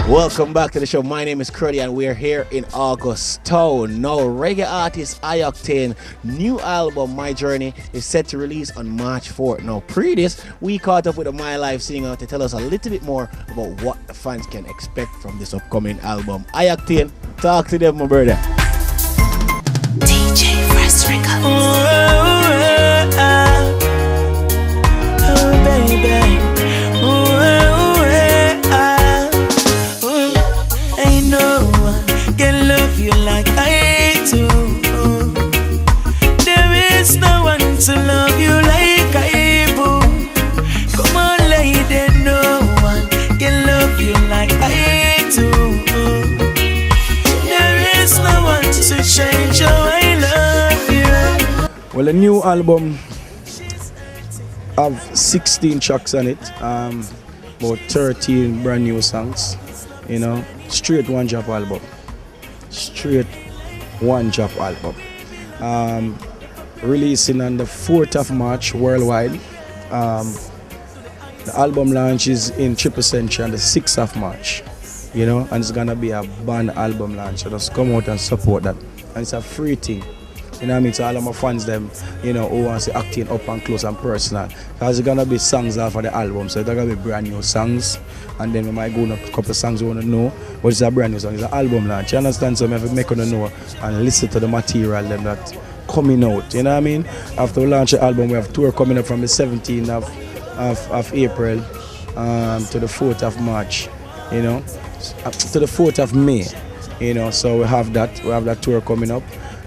Welcome back to the show. My name is Kruddy and we're here in Augustown. Now, reggae artist I Octane new album My Journey is set to release on March 4th. Now, Pree Dis, we caught up with a My Life singer to tell us a little bit more about what the fans can expect from this upcoming album. I Octane, talk to them, my brother. DJ Fresh Records. Oh, baby. No one can love you like I do. There is no one to love you like I do. Come on, lady, no one can love you like I do. There is no one to change how I love you. Well, the new album have 16 tracks on it, about 13 brand new songs, you know. Straight one drop album. Releasing on the 4th of March worldwide. The album launch is in Triple Century on the 6th of March. You know, and it's gonna be a band album launch. So just come out and support that. And it's a free thing. You know what I mean? So all of my fans them, you know, who want to see acting up and close and personal. Because it's gonna be songs off of the album, so it's gonna be brand new songs. And then we might go on a couple of songs you wanna know, but it's a brand new song, it's an album launch. You understand? So I have to make you know and listen to the material them that coming out. You know what I mean? After we launch the album, we have tour coming up from the 17th of April to the 4th of March, you know, to the 4th of May, you know, so we have that tour coming up.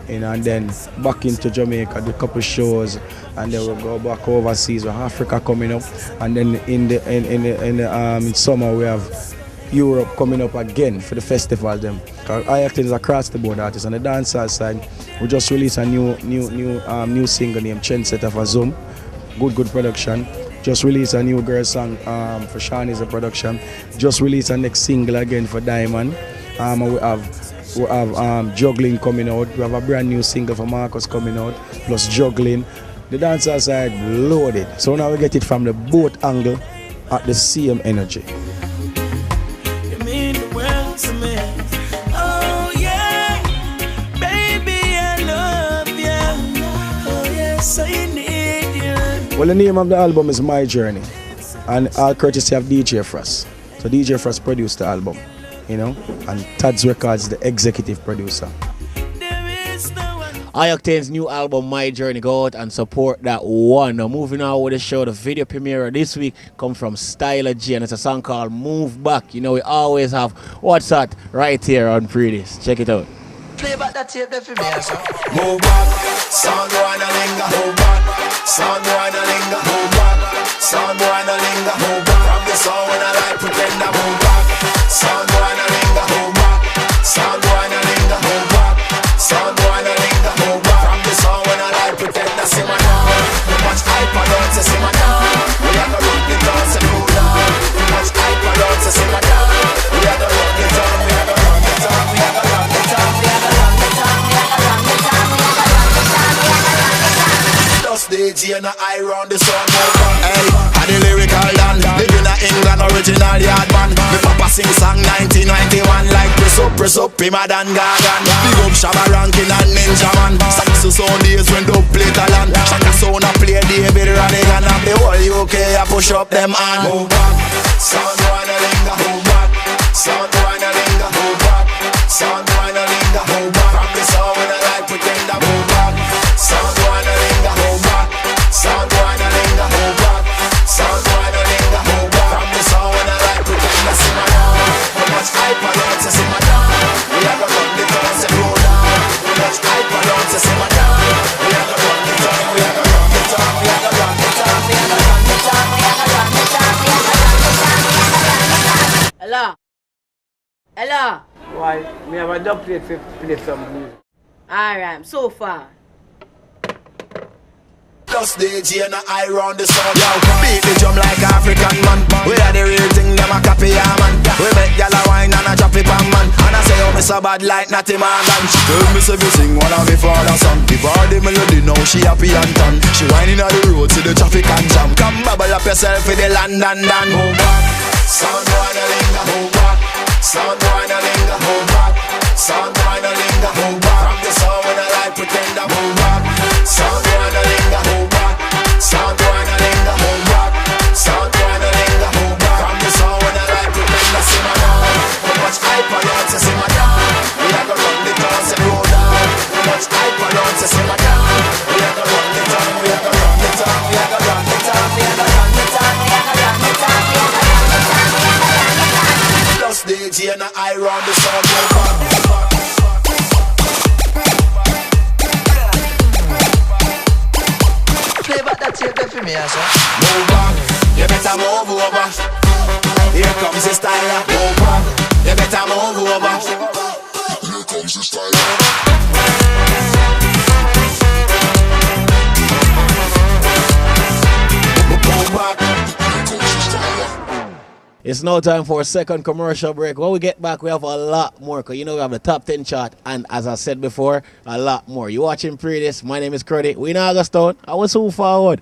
You know, and then back into Jamaica, do a couple shows, and then we'll go back overseas with Africa coming up, and then in summer we have Europe coming up again for the festival. Them, cause I Octane is across the board artist. On the dancehall side, we just released a new single named Trendsetter for Zoom, good production. Just released a new girl song for Shani's a production. Just released a next single again for Diamond. We have juggling coming out. We have a brand new single for Marcus coming out, plus juggling. The dancehall side loaded. So now we get it from the both angle at the same energy. You mean the world to me. Oh yeah, baby, I love you. Oh yes, I need you. Well, the name of the album is My Journey, and all courtesy of DJ Frost. So DJ Frost produced the album. You know, and Tad's Records, the executive producer. I Octane's new album, My Journey, go out and support that one. Now, moving on with the show, the video premiere this week comes from Stylo G, and it's a song called Move Back. You know, we always have What's That right here on Pree Dis. Check it out. Play back that tape there for me, so. Move back, sound boy no linger. Move back, sound boy no linger. Move back, sound boy no linger. Move back, from the sound when I like pretender. Move back, sound boy no linger. Move back, sound boy no linger. Move back, sound boy no linger. Move back, from the sound when I like pretender. See my now, too much hype I don't say see my now. We are gonna run the town, say cool down. Too much hype I don't say see my now. We are gonna run the town, we are gonna run the town, we are gonna run the town, we are gonna run the town, we are gonna run the town, we are gonna run the town, we are gonna run the town. Just DJ and I round the sun. Hey, I the lyrical dan. Living in England, original yard band. The papa sing song 1991 like press up, him a Dan Gargan. Big up Shabba Rankin and Ninja Man. Saxo sound days when dub play talent. Shaka sound a play David Radigan. And the whole UK a push up them hand. Move back, sound boy no linger. Move back, sound boy no linger. Move back, sound boy no linger. Move back, from the sound when I like pretender. Move back, sound boy no linger. Move back, sound boy no linger. Move back, sound boy no linger. Move back, from the sound when I like pretender. See my now, how much hype I don't say see my now. We are gonna run the town, say go down. How much hype I don't say see my now. We are gonna run the town, we are gonna run the town, we are gonna run the town, we are gonna run the town, we are gonna run the town, we are gonna run the town, we are gonna run the town. Hello. Hello. Why? Me have a dub plate to play some music. Alright, so far. Just DJ and I round the sun. Yo, beat the drum like African man. We are the real thing, them a copy, yeah, man. We make gyal a wine and a drop it bang, man. And I say, oh, me so bad like Natty Morgan. She tell me say, we sing one of me father's song. Give her the melody, now she happy and tan. She whining on the road, see the traffic and jam. Come bubble up yourself for the London dan. Move back, sound boy no linger. Move back, DJ and I round the sound. Move back. Play back that tape there for me, sir. Move back, you better move over. Here comes the style. Move back, you better move over. Here comes the style. It's now time for a second commercial break. When we get back, we have a lot more. Because you know we have the top 10 chart. And as I said before, a lot more. You watching Pree Dis. My name is Kruddy. We in Augustown. I will soon forward.